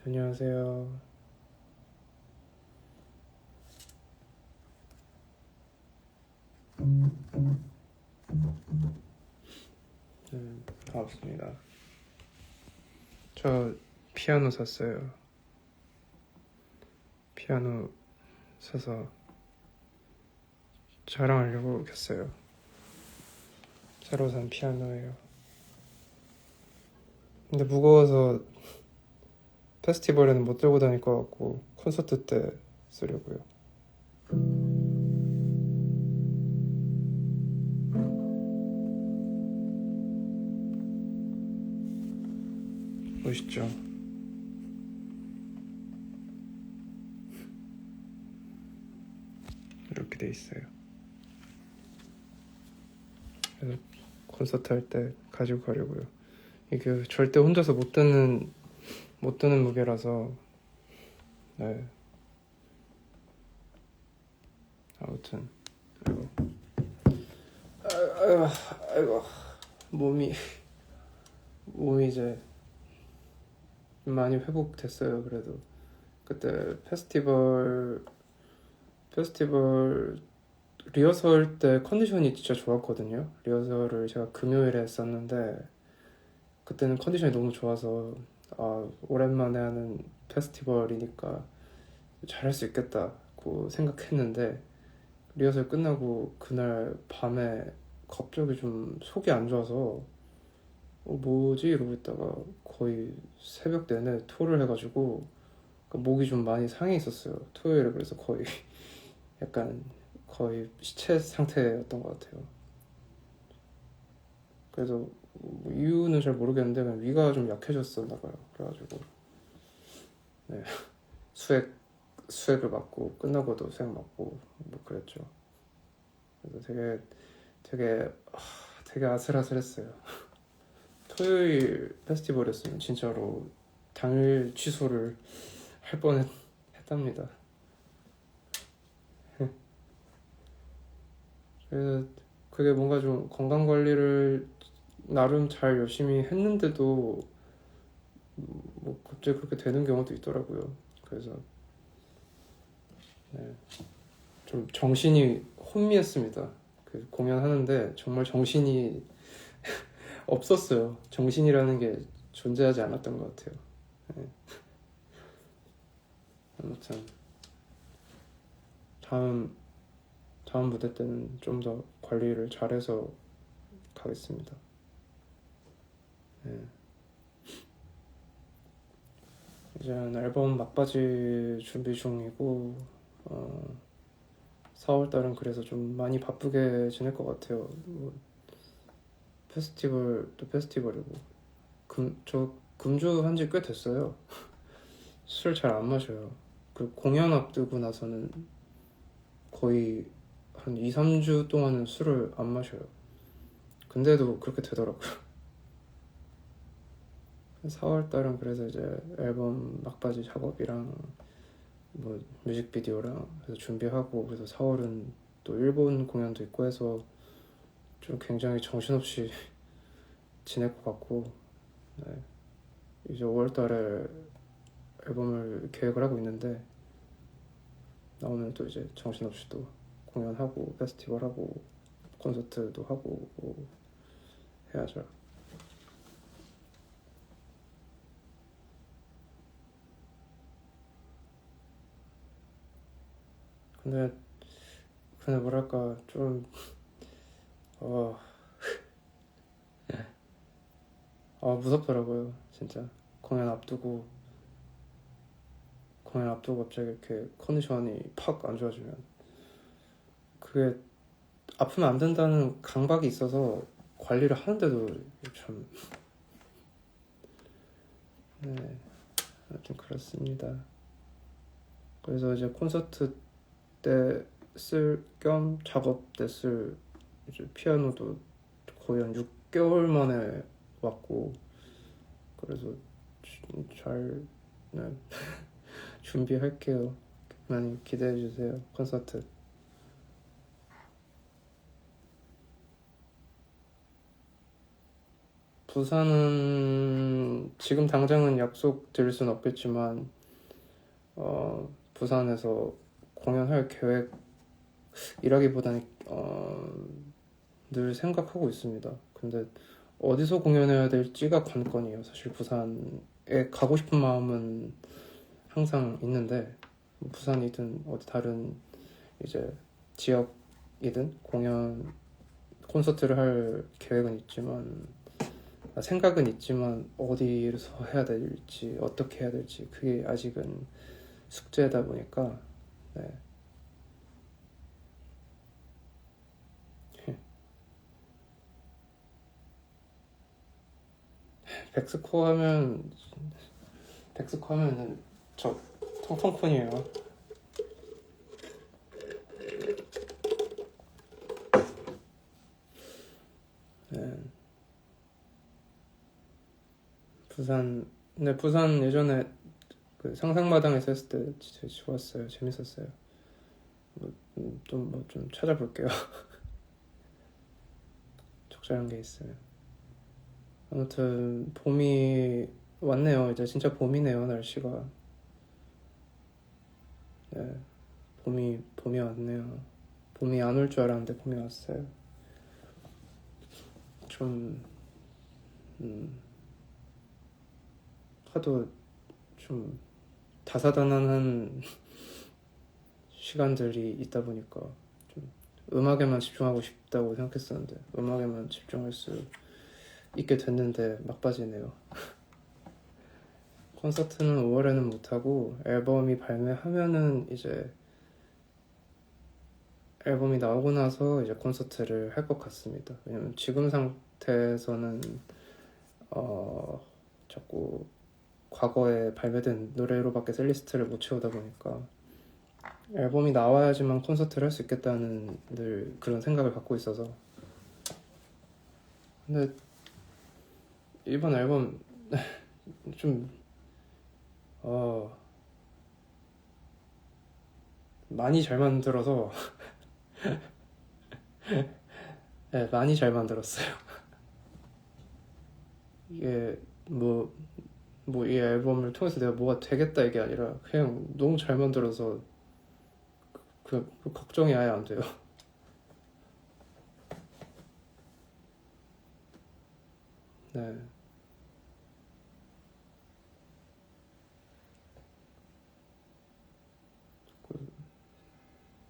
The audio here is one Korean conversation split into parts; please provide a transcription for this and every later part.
안녕하세요. 반갑습니다. 저 피아노 샀어요. 피아노 사서 자랑하려고 켰어요. 새로 산 피아노예요. 근데 무거워서 페스티벌에는 못 들고 다닐 것 같고 콘서트 때 쓰려고요. 멋있죠? 이렇게 돼 있어요. 그래서 콘서트 할 때 가지고 가려고요. 이게 절대 혼자서 못 듣는 무게라서. 네. 아무튼 아이고 몸이 이제 많이 회복됐어요. 그래도 그때 페스티벌 리허설 때 컨디션이 진짜 좋았거든요. 리허설을 제가 금요일에 했었는데 그때는 컨디션이 너무 좋아서 오랜만에 하는 페스티벌이니까 잘할 수 있겠다고 생각했는데 리허설 끝나고 그날 밤에 갑자기 좀 속이 안 좋아서 뭐지? 이러고 있다가 거의 새벽 내내 토를 해가지고 목이 좀 많이 상해 있었어요. 토요일에. 그래서 거의 시체 상태였던 것 같아요. 그래서 뭐 이유는 잘 모르겠는데 그냥 위가 좀 약해졌었나 봐요. 그래가지고 네. 수액을 맞고 끝나고도 수액 맞고 뭐 그랬죠. 그래서 되게 아슬아슬했어요. 토요일 페스티벌이었으면 진짜로 당일 취소를 할 뻔했답니다. 그래서 그게 뭔가 좀 건강 관리를 나름 잘 열심히 했는데도 뭐 갑자기 그렇게 되는 경우도 있더라고요. 그래서 네, 좀 정신이 혼미했습니다. 그 공연하는데 정말 정신이 없었어요. 정신이라는 게 존재하지 않았던 것 같아요. 네. 아무튼 다음 무대 때는 좀 더 관리를 잘해서 가겠습니다. 네. 이제는 앨범 막바지 준비 중이고 4월달은 그래서 좀 많이 바쁘게 지낼 것 같아요. 뭐 페스티벌도 페스티벌이고 저 금주 한지 꽤 됐어요. 술 잘 안 마셔요. 그 공연 앞두고 나서는 거의 한 2, 3주 동안은 술을 안 마셔요. 근데도 그렇게 되더라고요. 4월달은 그래서 이제 앨범 막바지 작업이랑 뭐 뮤직비디오랑 그래서 준비하고, 그래서 4월은 또 일본 공연도 있고 해서 좀 굉장히 정신없이 지낼 것 같고, 네. 이제 5월달에 앨범을 계획을 하고 있는데 나오면 또 이제 정신없이 또 공연하고 페스티벌하고 콘서트도 하고 뭐 해야죠. 근데 뭐랄까 좀 무섭더라고요. 진짜 공연 앞두고 갑자기 이렇게 컨디션이 팍 안 좋아지면 그게 아프면 안 된다는 강박이 있어서 관리를 하는데도 참 네, 좀 그렇습니다. 그래서 이제 콘서트 때 쓸 겸 작업 때 쓸 이제 피아노도 거의 한 6개월 만에 왔고, 그래서 잘 네, 준비할게요. 많이 기대해 주세요. 콘서트. 부산은 지금 당장은 약속 드릴 수는 없겠지만 부산에서 공연할 계획이라기보다는 늘 생각하고 있습니다. 근데 어디서 공연해야 될지가 관건이에요. 사실 부산에 가고 싶은 마음은 항상 있는데 부산이든 어디 다른 이제 지역이든 콘서트를 할 계획은 있지만 생각은 있지만 어디서 해야 될지 어떻게 해야 될지 그게 아직은 숙제다 보니까 네. 백스코 하면은 저 통통콘이에요. 네. 부산 예전에 그 상상마당에서 했을 때 진짜 좋았어요. 재밌었어요. 좀 찾아볼게요. 적절한 게 있어요. 아무튼 봄이 왔네요. 이제 진짜 봄이네요. 날씨가. 네, 봄이 왔네요. 봄이 안 올 줄 알았는데 봄이 왔어요. 좀 하도 좀 다사다난한 시간들이 있다 보니까 좀 음악에만 집중하고 싶다고 생각했었는데 음악에만 집중할 수 있게 됐는데 막바지네요. 콘서트는 5월에는 못하고 앨범이 발매하면은 이제 앨범이 나오고 나서 이제 콘서트를 할 것 같습니다. 왜냐면 지금 상태에서는 자꾸 과거에 발매된 노래로밖에 셀리스트를 못 채우다 보니까 앨범이 나와야지만 콘서트를 할 수 있겠다는 늘 그런 생각을 갖고 있어서 근데 이번 앨범 좀 많이 잘 만들어서 네, 많이 잘 만들었어요. 이게 이 앨범을 통해서 내가 뭐가 되겠다 이게 아니라 그냥 너무 잘 만들어서 그 걱정이 아예 안 돼요. 네.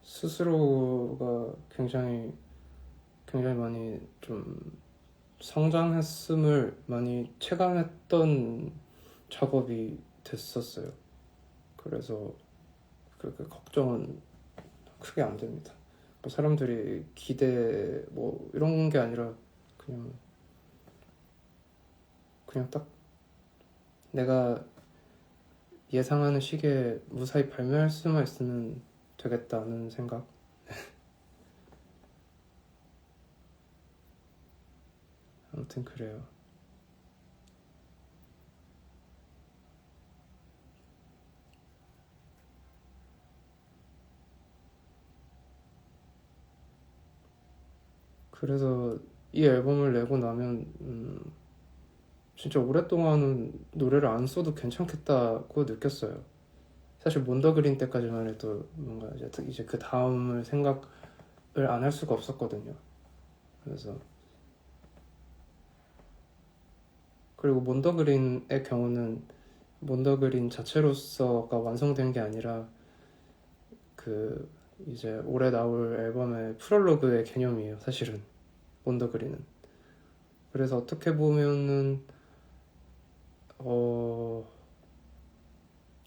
스스로가 굉장히 많이 좀 성장했음을 많이 체감했던 작업이 됐었어요. 그래서 그 걱정은 크게 안 됩니다. 뭐 사람들이 기대 뭐 이런 게 아니라 그냥 딱 내가 예상하는 시기에 무사히 발매할 수만 있으면 되겠다는 생각. 아무튼 그래요. 그래서 이 앨범을 내고 나면 진짜 오랫동안은 노래를 안 써도 괜찮겠다고 느꼈어요. 사실 몬더그린 때까지만 해도 뭔가 이제 그 다음을 생각을 안 할 수가 없었거든요. 그래서 그리고 몬더그린의 경우는 몬더그린 자체로서가 완성된 게 아니라 그 이제 올해 나올 앨범의 프롤로그의 개념이에요. 사실은 몬더그린은. 그래서 어떻게 보면은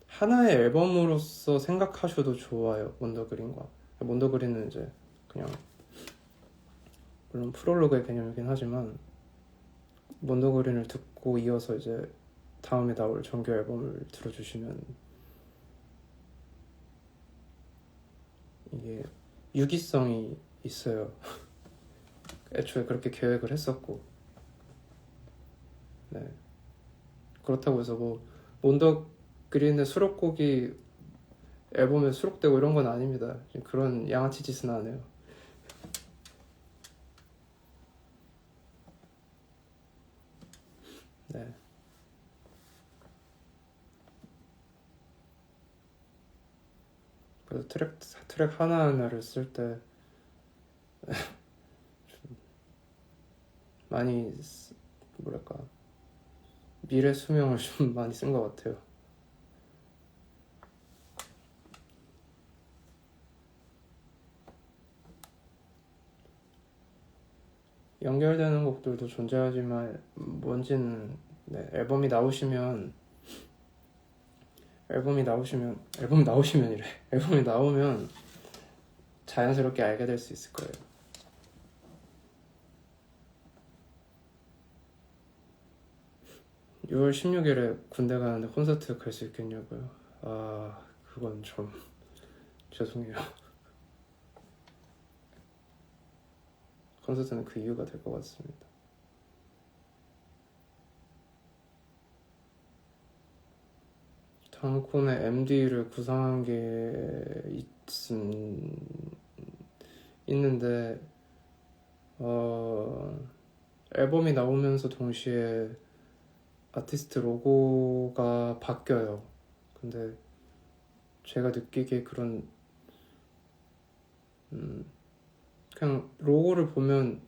하나의 앨범으로서 생각하셔도 좋아요. 몬더그린은 이제 그냥 물론 프롤로그의 개념이긴 하지만 몬더그린을 듣고 이어서 이제 다음에 나올 정규 앨범을 들어주시면 이게 유기성이 있어요. 애초에 그렇게 계획을 했었고 네. 그렇다고 해서 뭐 몬더그린의 수록곡이 앨범에 수록되고 이런 건 아닙니다. 그런 양아치 짓은 안 해요. 네. 그래서 트랙 하나하나를 쓸 때 많이 뭐랄까 미래 수명을 좀 많이 쓴 것 같아요. 연결되는 곡들도 존재하지만 뭔지는 네, 앨범이 나오시면 앨범이 나오면 자연스럽게 알게 될 수 있을 거예요. 6월 16일에 군대 가는데 콘서트 갈 수 있겠냐고요? 아, 그건 좀 죄송해요. 콘서트는 그 이유가 될 것 같습니다. 단콘의 MD를 구상한 게 있는데 앨범이 나오면서 동시에 아티스트 로고가 바뀌어요. 근데 제가 느끼기에 그런 그냥 로고를 보면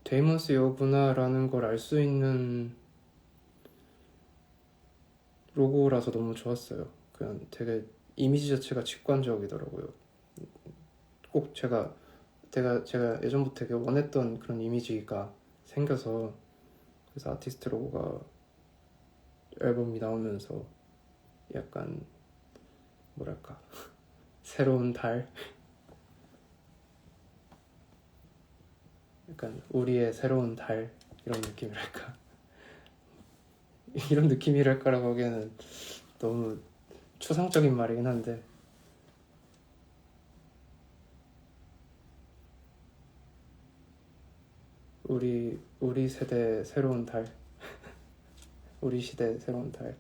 데이먼스 여구나라는 걸 알 수 있는 로고라서 너무 좋았어요. 그냥 되게 이미지 자체가 직관적이더라고요. 꼭 제가 예전부터 되게 원했던 그런 이미지가 생겨서 그래서 아티스트 로고가 앨범이 나오면서 약간 뭐랄까 새로운 달 약간 우리의 새로운 달 이런 느낌이랄까 이런 느낌이랄까라고 하기에는 너무 추상적인 말이긴 한데 우리 세대 새로운 달 우리 시대 새로운 달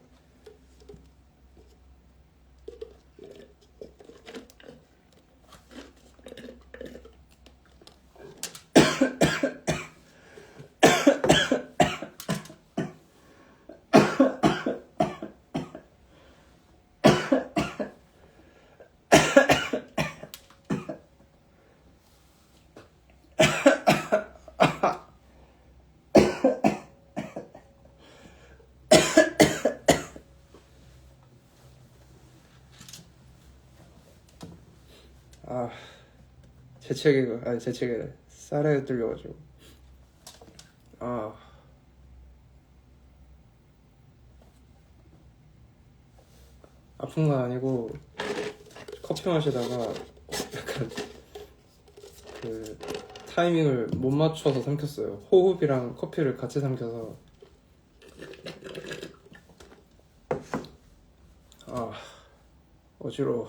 재채기가 쌀에 뚫려가지고 아픈 건 아니고 커피 마시다가 약간 그 타이밍을 못 맞춰서 삼켰어요. 호흡이랑 커피를 같이 삼켜서 어지러워.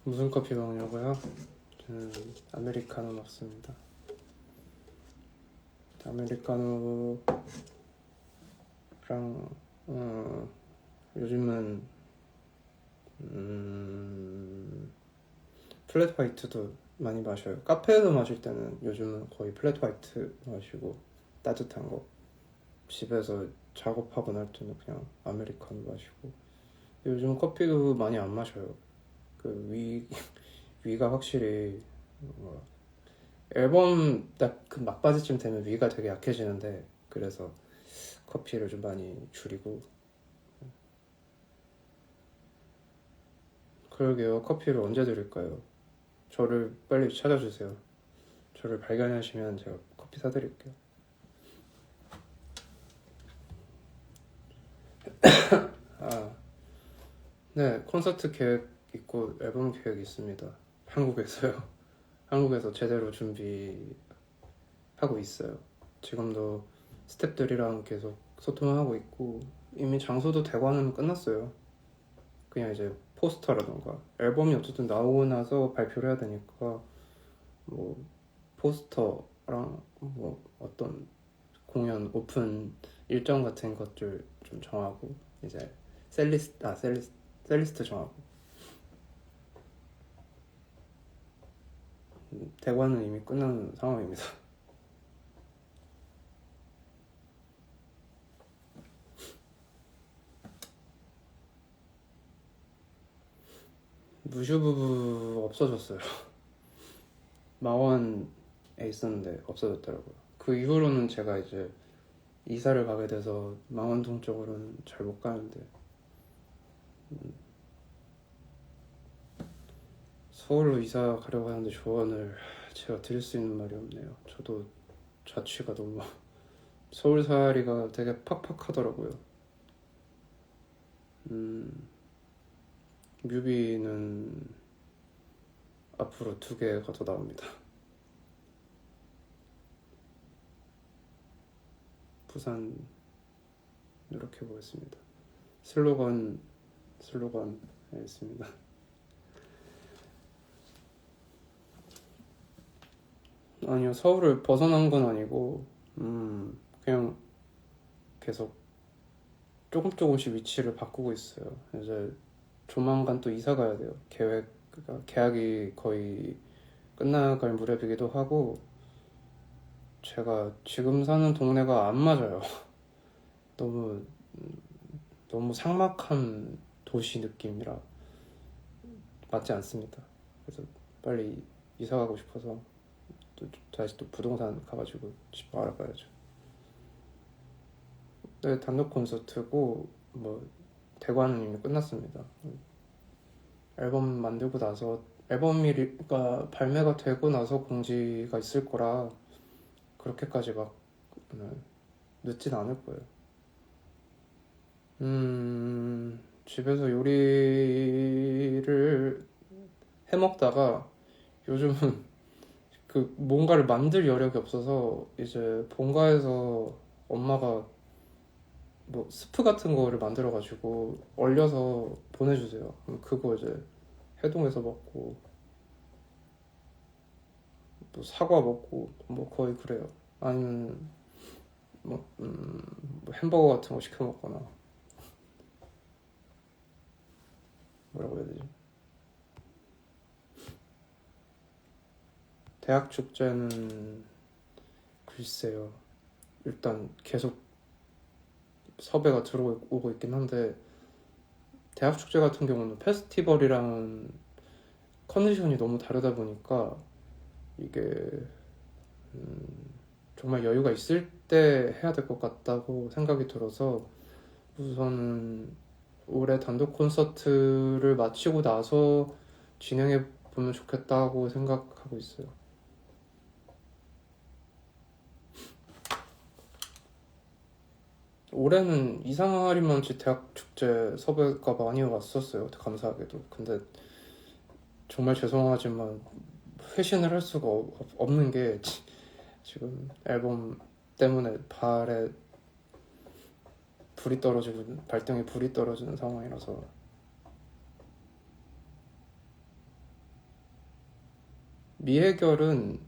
무슨 커피 먹냐고요? 저는 아메리카노 먹습니다. 아메리카노랑 요즘은 플랫 화이트도 많이 마셔요. 카페에서 마실 때는 요즘은 거의 플랫 화이트 마시고 따뜻한 거 집에서 작업하고 날 때는 그냥 아메리카노 마시고 요즘 커피도 많이 안 마셔요. 위가 확실히 앨범 딱 그 막바지쯤 되면 위가 되게 약해지는데 그래서 커피를 좀 많이 줄이고 그러게요. 커피를 언제 드릴까요? 저를 빨리 찾아주세요. 저를 발견하시면 제가 커피 사드릴게요. 네, 콘서트 계획 있고 앨범 계획 있습니다. 한국에서요. 한국에서 제대로 준비하고 있어요. 지금도 스태프들이랑 계속 소통하고 있고 이미 장소도 대관은 끝났어요. 그냥 이제 포스터라던가 앨범이 어쨌든 나오고 나서 발표를 해야 되니까 뭐 포스터랑 뭐 어떤 공연 오픈 일정 같은 것들 좀 정하고 이제 셀리스트 정하고 대관은 이미 끝난 상황입니다. 무슈부부 없어졌어요. 마원에 있었는데 없어졌더라고요. 그 이후로는 제가 이제 이사를 가게 돼서 망원동 쪽으로는 잘 못 가는데 서울로 이사 가려고 하는데 조언을 제가 드릴 수 있는 말이 없네요. 저도 자취가 너무 서울살이가 되게 팍팍하더라고요. 뮤비는 앞으로 2개가 더 나옵니다. 부산 노력해 보겠습니다. 슬로건에 있습니다. 아니요, 서울을 벗어난 건 아니고 그냥 계속 조금씩 위치를 바꾸고 있어요. 이제 조만간 또 이사 가야 돼요. 계약이 거의 끝나갈 무렵이기도 하고 제가 지금 사는 동네가 안 맞아요. 너무 삭막한 도시 느낌이라 맞지 않습니다. 그래서 빨리 이사 가고 싶어서 다시 또 부동산 가가지고 집 알아봐야죠. 네, 단독 콘서트고 뭐 대관은 이미 끝났습니다. 앨범 만들고 나서 앨범이가 발매가 되고 나서 공지가 있을 거라 그렇게까지 막 늦진 않을 거예요. 집에서 요리를 해먹다가 요즘은 그 뭔가를 만들 여력이 없어서 이제 본가에서 엄마가 뭐 스프 같은 거를 만들어가지고 얼려서 보내주세요. 그거 이제 해동해서 먹고 뭐 사과 먹고 뭐 거의 그래요. 아니면 뭐 햄버거 같은 거 시켜 먹거나 뭐라고 해야 되지? 대학 축제는 글쎄요. 일단 계속 섭외가 들어오고 있긴 한데 대학 축제 같은 경우는 페스티벌이랑 컨디션이 너무 다르다 보니까 이게 정말 여유가 있을 때 해야 될 것 같다고 생각이 들어서 우선은 올해 단독 콘서트를 마치고 나서 진행해 보면 좋겠다고 생각하고 있어요. 올해는 이상하리만치 대학 축제 섭외가 많이 왔었어요. 감사하게도. 근데 정말 죄송하지만 회신을 할 수가 없는 게 지금 앨범 때문에 발등에 불이 떨어지는 상황이라서. 미해결은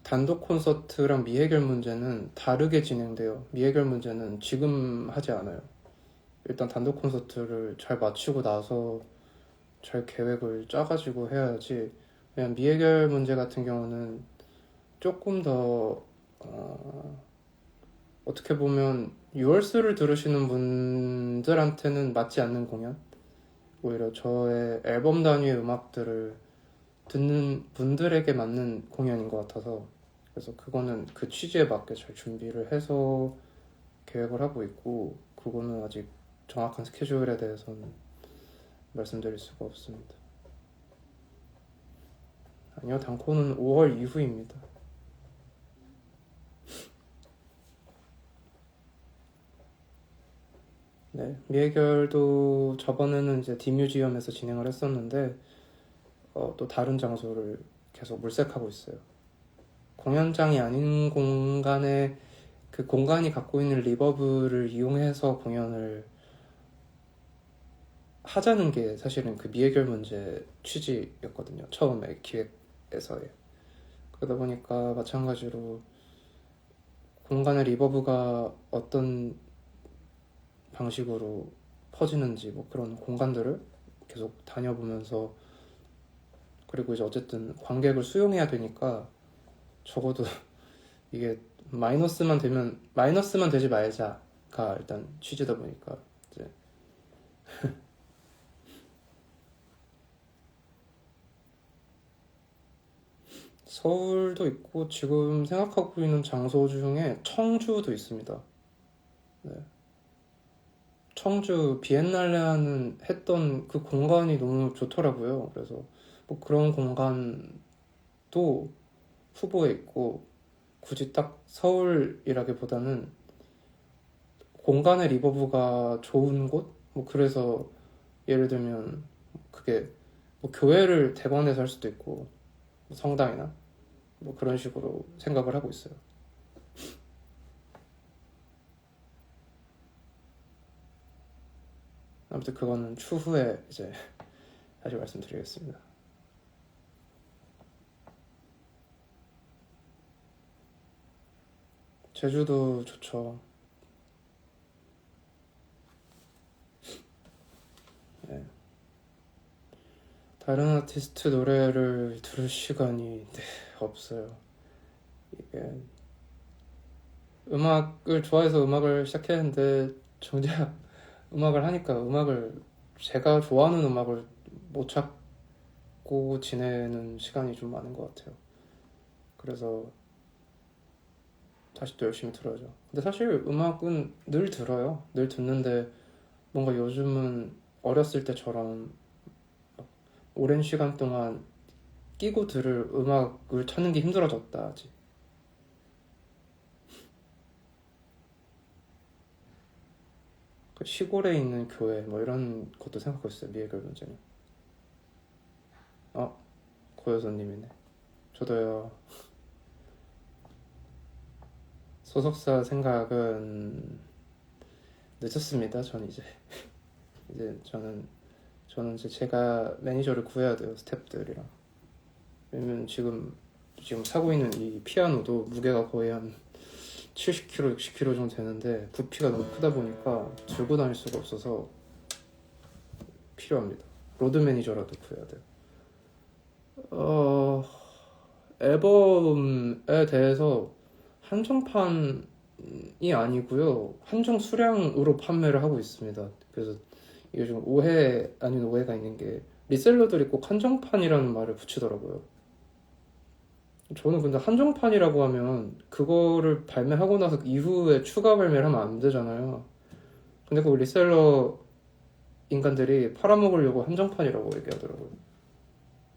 단독 콘서트랑 미해결 문제는 다르게 진행돼요. 미해결 문제는 지금 하지 않아요. 일단 단독 콘서트를 잘 마치고 나서 잘 계획을 짜가지고 해야지. 그냥 미해결 문제 같은 경우는 조금 더 어떻게 보면 유월스를 들으시는 분들한테는 맞지 않는 공연, 오히려 저의 앨범 단위의 음악들을 듣는 분들에게 맞는 공연인 것 같아서, 그래서 그거는 그 취지에 맞게 잘 준비를 해서 계획을 하고 있고, 그거는 아직 정확한 스케줄에 대해서는 말씀드릴 수가 없습니다. 아니요, 단코는 5월 이후입니다. 네, 미해결도 저번에는 이제 디뮤지엄에서 진행을 했었는데 또 다른 장소를 계속 물색하고 있어요. 공연장이 아닌 공간에 그 공간이 갖고 있는 리버브를 이용해서 공연을 하자는 게 사실은 그 미해결 문제 취지였거든요. 처음에 기획에서의. 그러다 보니까 마찬가지로 공간의 리버브가 어떤 방식으로 퍼지는지 뭐 그런 공간들을 계속 다녀보면서 그리고 이제 어쨌든 관객을 수용해야 되니까 적어도 이게 마이너스만 되지 말자가 일단 취지다 보니까 이제 서울도 있고 지금 생각하고 있는 장소 중에 청주도 있습니다. 네. 청주 비엔날레 하는 했던 그 공간이 너무 좋더라고요. 그래서 뭐 그런 공간도 후보에 있고 굳이 딱 서울이라기보다는 공간의 리버브가 좋은 곳? 뭐 그래서 예를 들면 그게 뭐 교회를 대관해서 할 수도 있고 뭐 성당이나 뭐 그런 식으로 생각을 하고 있어요. 아무튼 그거는 추후에 이제 다시 말씀드리겠습니다. 제주도 좋죠. 네. 다른 아티스트 노래를 들을 시간이 없어요. 이게 음악을 좋아해서 음악을 시작했는데 정작 음악을 하니까 제가 좋아하는 음악을 못 찾고 지내는 시간이 좀 많은 것 같아요. 그래서 다시 또 열심히 들어야죠. 근데 사실 음악은 늘 들어요. 늘 듣는데 뭔가 요즘은 어렸을 때처럼 오랜 시간 동안 끼고 들을 음악을 찾는 게 힘들어졌다 아직. 그 시골에 있는 교회 뭐 이런 것도 생각하고 있어요. 미해결 문제는. 고여선님이네. 저도요. 소속사 생각은 늦었습니다. 전 이제 저는 이제 제가 매니저를 구해야 돼요. 스태프들이랑. 왜냐면 지금 사고 있는 이 피아노도 무게가 거의 한 70kg, 60kg 정도 되는데 부피가 너무 크다 보니까 들고 다닐 수가 없어서 필요합니다. 로드 매니저라도 구해야 돼요. 앨범에 대해서 한정판이 아니고요. 한정 수량으로 판매를 하고 있습니다. 그래서 이게 좀 오해 아닌 오해가 있는 게 리셀러들이 꼭 한정판이라는 말을 붙이더라고요. 저는 근데 한정판이라고 하면 그거를 발매하고 나서 이후에 추가 발매를 하면 안 되잖아요. 근데 그 리셀러 인간들이 팔아먹으려고 한정판이라고 얘기하더라고요.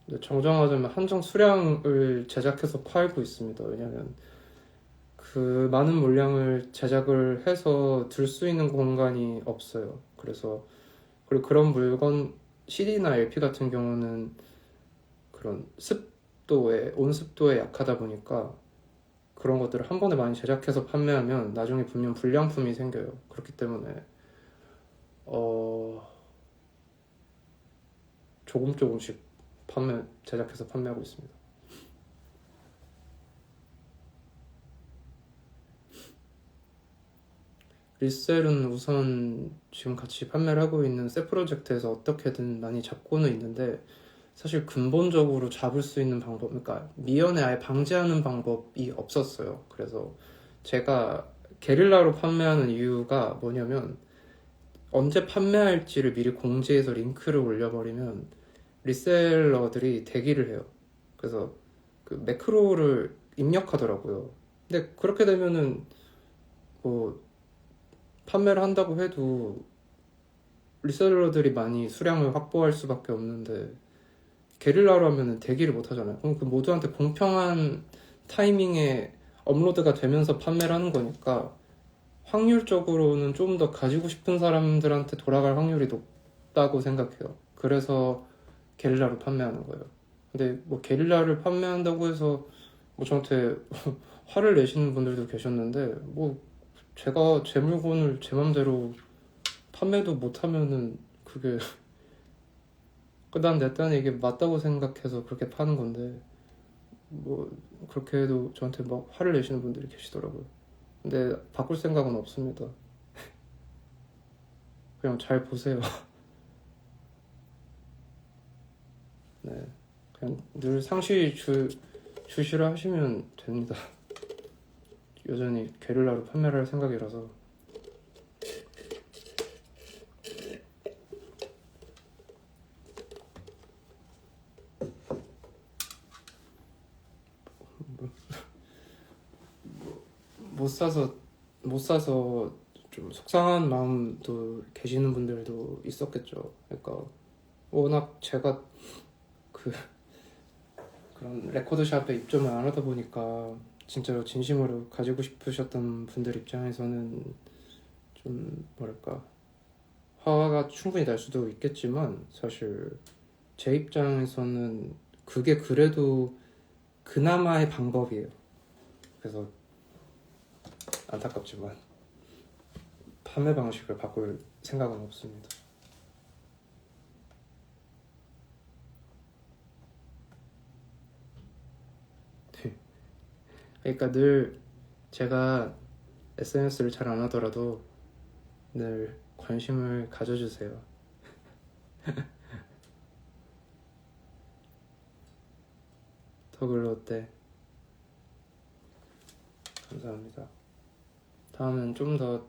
근데 정정하자면 한정 수량을 제작해서 팔고 있습니다. 왜냐면 그 많은 물량을 제작을 해서 들 수 있는 공간이 없어요. 그리고 그런 물건 CD나 LP 같은 경우는 그런 온습도에 약하다 보니까 그런 것들을 한 번에 많이 제작해서 판매하면 나중에 분명 불량품이 생겨요. 그렇기 때문에 조금씩 제작해서 판매하고 있습니다. 리셀은 우선 지금 같이 판매를 하고 있는 새 프로젝트에서 어떻게든 많이 잡고는 있는데 사실 근본적으로 잡을 수 있는 방법, 그러니까 미연에 아예 방지하는 방법이 없었어요. 그래서 제가 게릴라로 판매하는 이유가 뭐냐면 언제 판매할지를 미리 공지해서 링크를 올려버리면 리셀러들이 대기를 해요. 그래서 그 매크로를 입력하더라고요. 근데 그렇게 되면은 뭐 판매를 한다고 해도 리셀러들이 많이 수량을 확보할 수밖에 없는데 게릴라로 하면은 대기를 못 하잖아요. 그럼 그 모두한테 공평한 타이밍에 업로드가 되면서 판매를 하는 거니까 확률적으로는 좀 더 가지고 싶은 사람들한테 돌아갈 확률이 높다고 생각해요. 그래서 게릴라로 판매하는 거예요. 근데 뭐 게릴라를 판매한다고 해서 뭐 저한테 화를 내시는 분들도 계셨는데 뭐 제가 제 물건을 제 맘대로 판매도 못하면은 그게 난 내 딴에 이게 맞다고 생각해서 그렇게 파는 건데 뭐 그렇게 해도 저한테 막 화를 내시는 분들이 계시더라고요. 근데 바꿀 생각은 없습니다. 그냥 잘 보세요. 네. 그냥 늘 상시 주시를 하시면 됩니다. 여전히 게릴라로 판매를 할 생각이라서. 못 사서 좀 속상한 마음도 계시는 분들도 있었겠죠. 그러니까 워낙 제가 그 그런 레코드샵에 입점을 안 하다 보니까 진짜로 진심으로 가지고 싶으셨던 분들 입장에서는 좀 뭐랄까 화가 충분히 날 수도 있겠지만, 사실 제 입장에서는 그게 그래도 그나마의 방법이에요. 그래서 안타깝지만 판매 방식을 바꿀 생각은 없습니다. 그러니까 늘 제가 SNS를 잘 안 하더라도 늘 관심을 가져주세요. 더글로 때 감사합니다. 다음엔 좀 더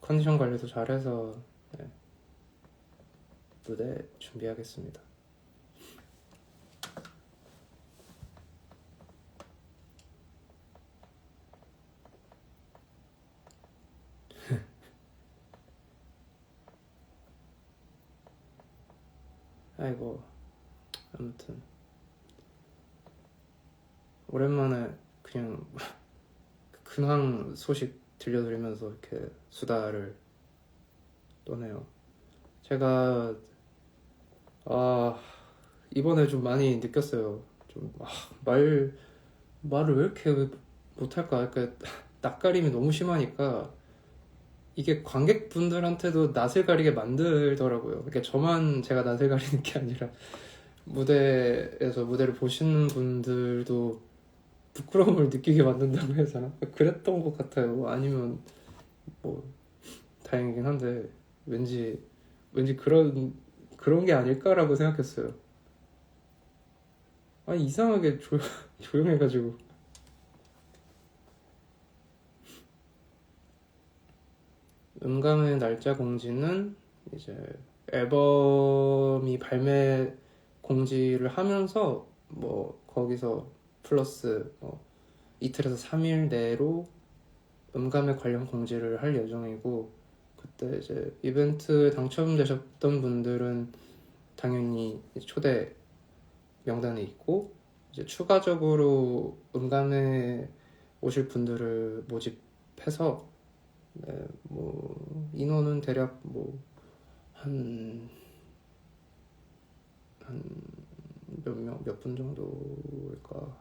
컨디션 관리도 잘해서 무대 준비하겠습니다. 아이고, 아무튼 오랜만에 그냥 근황 소식 들려드리면서 이렇게 수다를 떠네요. 제가 이번에 좀 많이 느꼈어요. 좀 말을 왜 이렇게 못할까? 그러니까 낯가림이 너무 심하니까 이게 관객분들한테도 낯을 가리게 만들더라고요. 그러니까 저만 제가 낯을 가리는 게 아니라 무대에서 무대를 보시는 분들도 부끄러움을 느끼게 만든다고 해야 되나? 그랬던 것 같아요. 아니면 뭐 다행이긴 한데 왠지 그런 게 아닐까라고 생각했어요. 아니 이상하게 조용해가지고. 음감의 날짜 공지는 이제 앨범이 발매 공지를 하면서 뭐 거기서 플러스 뭐 이틀에서 3일 내로 음감에 관련 공지를 할 예정이고, 그때 이제 이벤트 당첨되셨던 분들은 당연히 초대 명단에 있고, 이제 추가적으로 음감에 오실 분들을 모집해서 뭐 인원은 대략 뭐 한 몇 분 정도일까?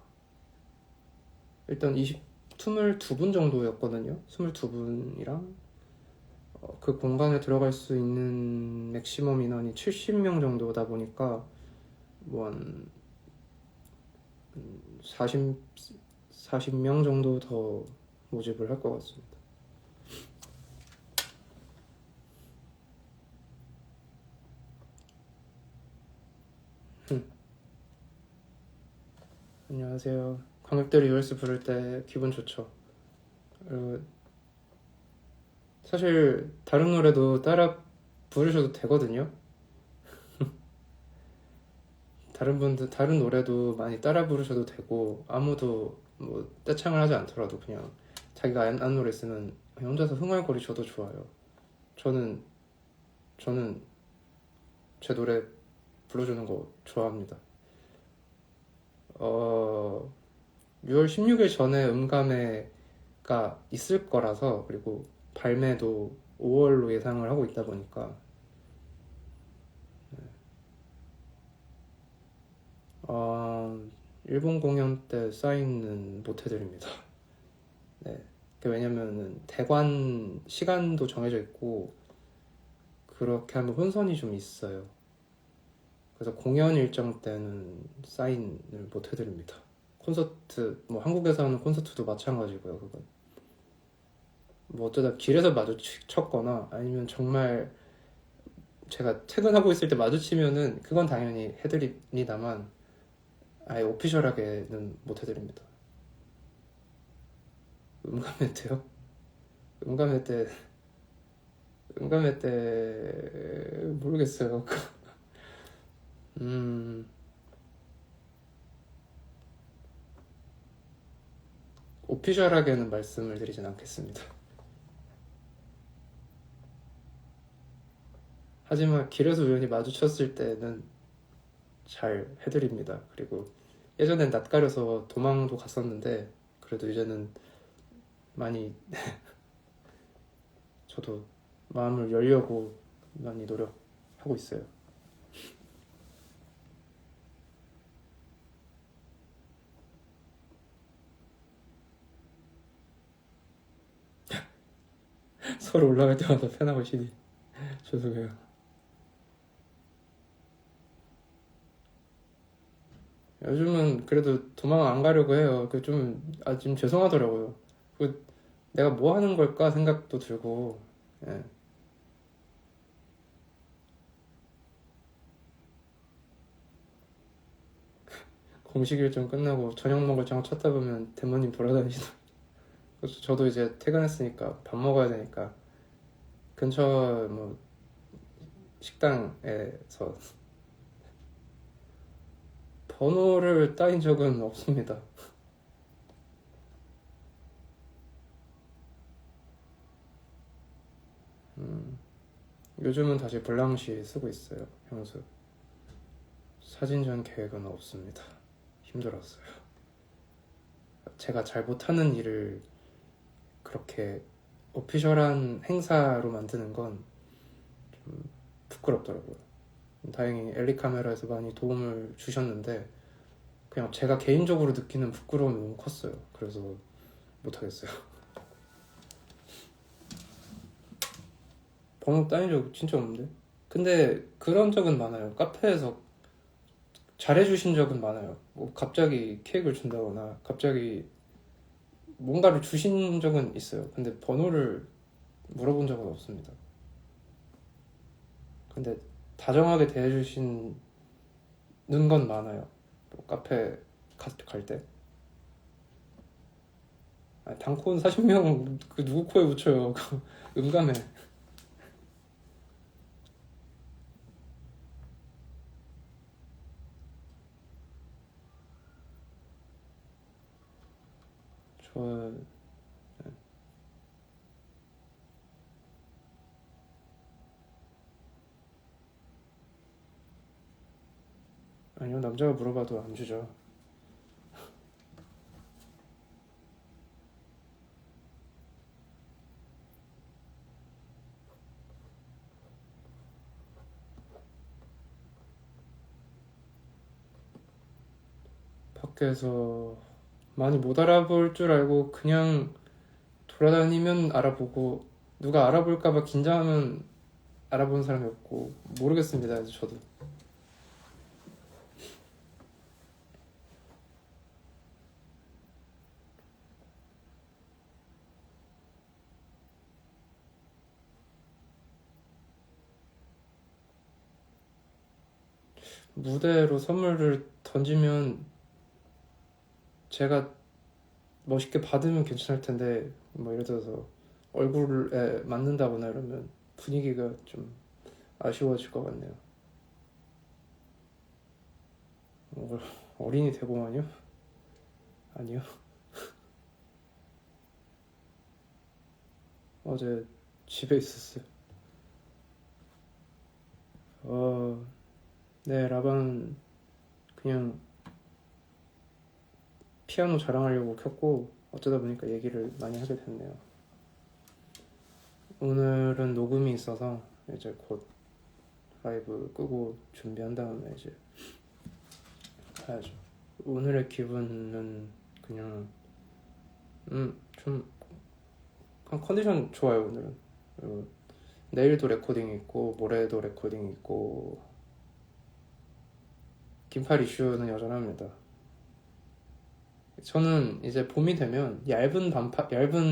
일단 22분 정도였거든요. 22분이랑 그 공간에 들어갈 수 있는 맥시멈 인원이 70명 정도다 보니까 뭐 한 40명 정도 더 모집을 할 것 같습니다. 안녕하세요. 관객들이 US 부를 때 기분 좋죠. 사실 다른 노래도 따라 부르셔도 되거든요. 다른 노래도 많이 따라 부르셔도 되고, 아무도 뭐 떼창을 하지 않더라도 그냥 자기가 아는 노래 있으면 그냥 혼자서 흥얼거리셔도 좋아요. 저는 제 노래 불러주는 거 좋아합니다. 6월 16일 전에 음감회가 있을 거라서, 그리고 발매도 5월로 예상을 하고 있다 보니까 일본 공연 때 사인은 못 해드립니다. 네. 왜냐면은 대관 시간도 정해져 있고 그렇게 하면 혼선이 좀 있어요. 그래서 공연 일정 때는 사인을 못 해드립니다. 콘서트, 뭐 한국에서 하는 콘서트도 마찬가지고요. 그건 뭐 어쩌다 길에서 마주쳤거나 아니면 정말 제가 퇴근하고 있을 때 마주치면은 그건 당연히 해드립니다만, 아예 오피셜하게는 못 해드립니다. 음감회 때요? 음감회 때 음감회 때 모르겠어요. 음 오피셜하게는 말씀을 드리진 않겠습니다. 하지만 길에서 우연히 마주쳤을 때는 잘 해드립니다. 그리고 예전엔 낯가려서 도망도 갔었는데 그래도 이제는 많이 저도 마음을 열려고 많이 노력하고 있어요. 서로 올라갈 때마다 편하고 시디 죄송해요. 요즘은 그래도 도망 안 가려고 해요. 좀 죄송하더라고요. 그 내가 뭐 하는 걸까 생각도 들고, 예. 공식 일정 끝나고 저녁 먹을 장 찾다 보면 대모님 돌아다니시더. 그래서 저도 이제 퇴근했으니까 밥 먹어야 되니까 근처 뭐 식당에서 번호를 따인 적은 없습니다. 요즘은 다시 블랑시 쓰고 있어요. 향수. 사진전 계획은 없습니다. 힘들었어요. 제가 잘 못하는 일을 그렇게 오피셜한 행사로 만드는 건 좀 부끄럽더라고요. 다행히 엘리 카메라에서 많이 도움을 주셨는데 그냥 제가 개인적으로 느끼는 부끄러움이 너무 컸어요. 그래서 못하겠어요. 번호 따인 적 진짜 없는데? 근데 그런 적은 많아요. 카페에서 잘해주신 적은 많아요. 뭐 갑자기 케이크를 준다거나 갑자기 뭔가를 주신 적은 있어요. 근데 번호를 물어본 적은 없습니다. 근데 다정하게 대해주시는 건 많아요. 뭐 카페 갈 때. 아니, 단콘 40명 그 누구 코에 붙여요. 음감해. 저 아니요, 남자가 물어봐도 안 주죠. 밖에서 많이 못 알아볼 줄 알고 그냥 돌아다니면 알아보고 누가 알아볼까봐 긴장하면 알아보는 사람이 없고 모르겠습니다. 저도 무대로 선물을 던지면 제가 멋있게 받으면 괜찮을 텐데 뭐 예를 들어서 얼굴에 맞는다거나 이러면 분위기가 좀 아쉬워질 것 같네요. 어, 어린이 대공원이요? 아니요. 어제 집에 있었어요. 네, 라방 그냥 피아노 자랑하려고 켰고 어쩌다 보니까 얘기를 많이 하게 됐네요. 오늘은 녹음이 있어서 이제 곧 라이브 끄고 준비한 다음에 이제 가야죠. 오늘의 기분은 그냥 좀 컨디션 좋아요. 오늘은 내일도 레코딩 있고 모레도 레코딩 있고 긴팔 이슈는 여전합니다. 저는 이제 봄이 되면 얇은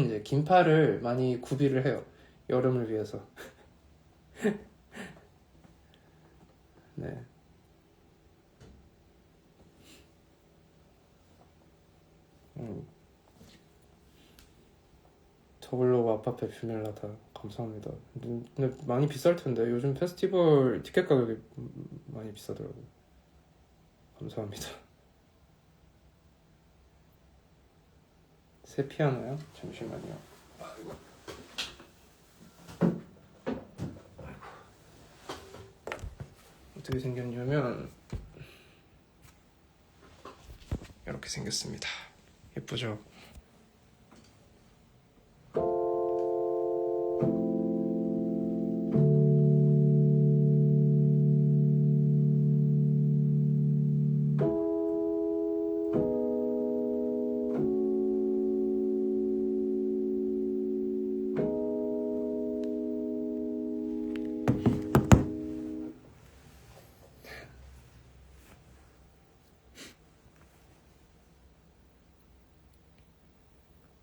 이제 긴팔을 많이 구비를 해요. 여름을 위해서. 네. 더블로우 아파페 뷰멜라다 감사합니다. 근데 많이 비쌀 텐데 요즘 페스티벌 티켓 가격이 많이 비싸더라고요. 감사합니다. 새 피아노요? 잠시만요. 어떻게 생겼냐면 이렇게 생겼습니다. 예쁘죠?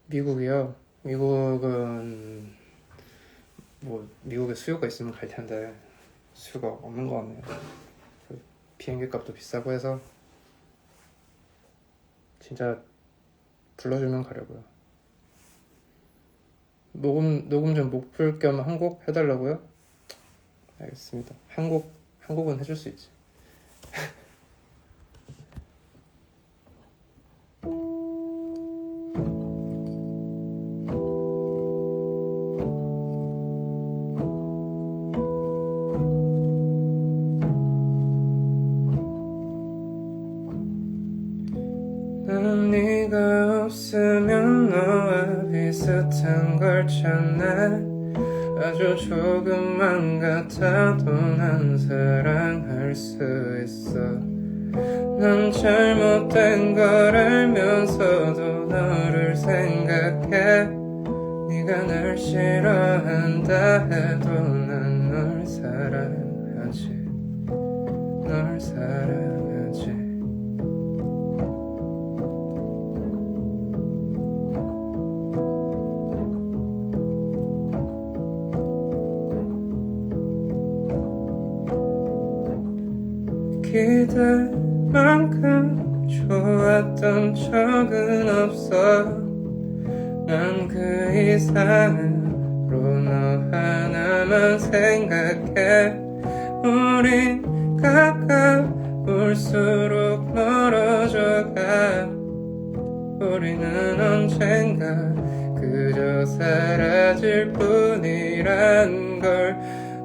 미국이요? 미국은 뭐 미국에 수요가 있으면 갈 텐데 수요가 없는 것 같네요. 비행기 값도 비싸고 해서 진짜 불러주면 가려고요. 녹음 좀 못 풀 겸 한 곡 해달라고요? 알겠습니다. 한 곡은 해줄 수 있지. 난 네가 없으면 너와 비슷한 걸 찾네. 아주 조금만 같아도 난 사랑할 수 있어. 난 잘못된 걸 알면서도 너를 생각해. 네가 날 싫어한다 해도 난 널 사랑하지. 널 사랑하지. 기대만큼 좋았던 적은 없어. 난 그 이상으로 너 하나만 생각해. 우린 가까울수록 멀어져가. 우리는 언젠가 그저 사라질 뿐이란 걸.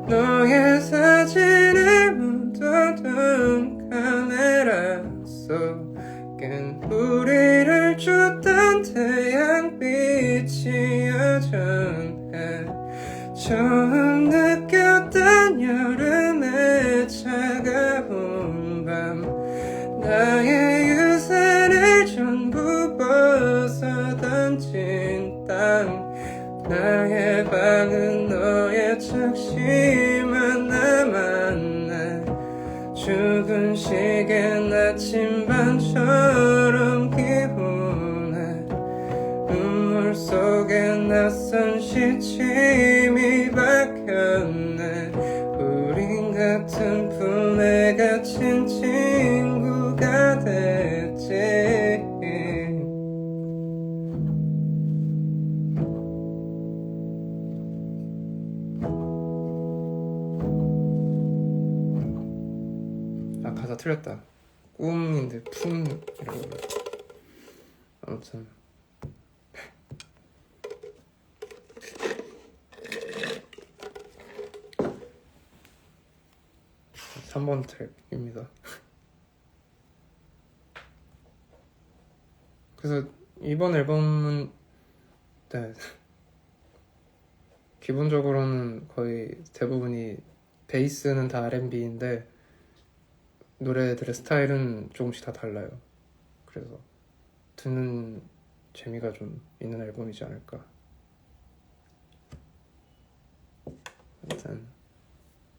너의 사진에 묻어둔 카메라 속엔 우리를 줬던 태양빛이 여전해. 처음 느꼈던 여름의 차가운 밤. 나의 유산을 전부 벗어 던진 땅. 나의 방은 너의 착시만 남았네. 죽은 시계 나침반처럼 기분해. 눈물 속에 낯선 시침이 박혔네. 우린 같은 품에 갇힌 친구가 됐지. 아, 가사 틀렸다. 꿈인데 품이라고. 아무튼 3번 트랙입니다. 그래서 이번 앨범은 네, 기본적으로는 거의 대부분이 베이스는 다 R&B인데 노래들의 스타일은 조금씩 다 달라요. 그래서 듣는 재미가 좀 있는 앨범이지 않을까. 아무튼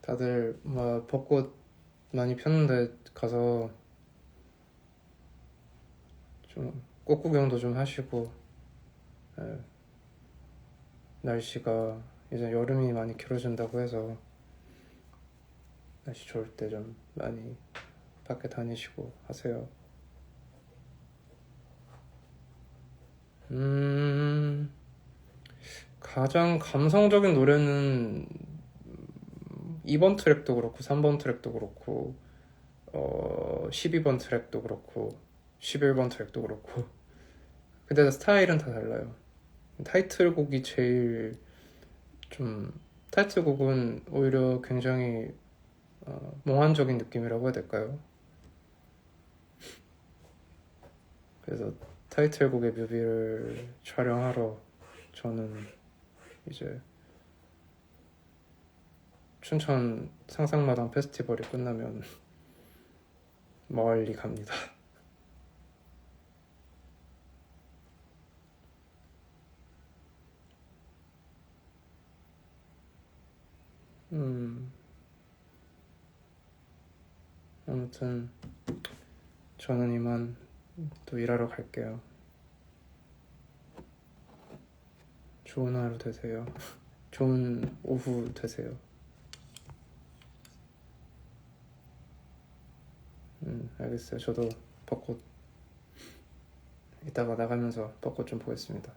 다들 막 벚꽃 많이 폈는데 가서 좀 꽃구경도 좀 하시고. 네. 날씨가 이제 여름이 많이 길어진다고 해서 날씨 좋을 때 좀 많이 밖에 다니시고 하세요. 음, 가장 감성적인 노래는 2번 트랙도 그렇고 3번 트랙도 그렇고 12번 트랙도 그렇고 11번 트랙도 그렇고 근데 스타일은 다 달라요. 타이틀곡이 제일 좀 타이틀곡은 오히려 굉장히 몽환적인 느낌이라고 해야 될까요? 그래서 타이틀곡의 뮤비를 촬영하러 저는 이제 춘천 상상마당 페스티벌이 끝나면 멀리 갑니다. 아무튼 저는 이만 또 일하러 갈게요. 좋은 하루 되세요. 좋은 오후 되세요. 알겠어요. 저도 벚꽃 이따가 나가면서 벚꽃 좀 보겠습니다.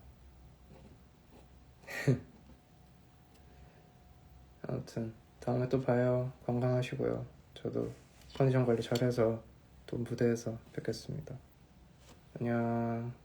아무튼 다음에 또 봐요. 건강하시고요. 저도 컨디션 관리 잘해서 또 무대에서 뵙겠습니다. 안녕.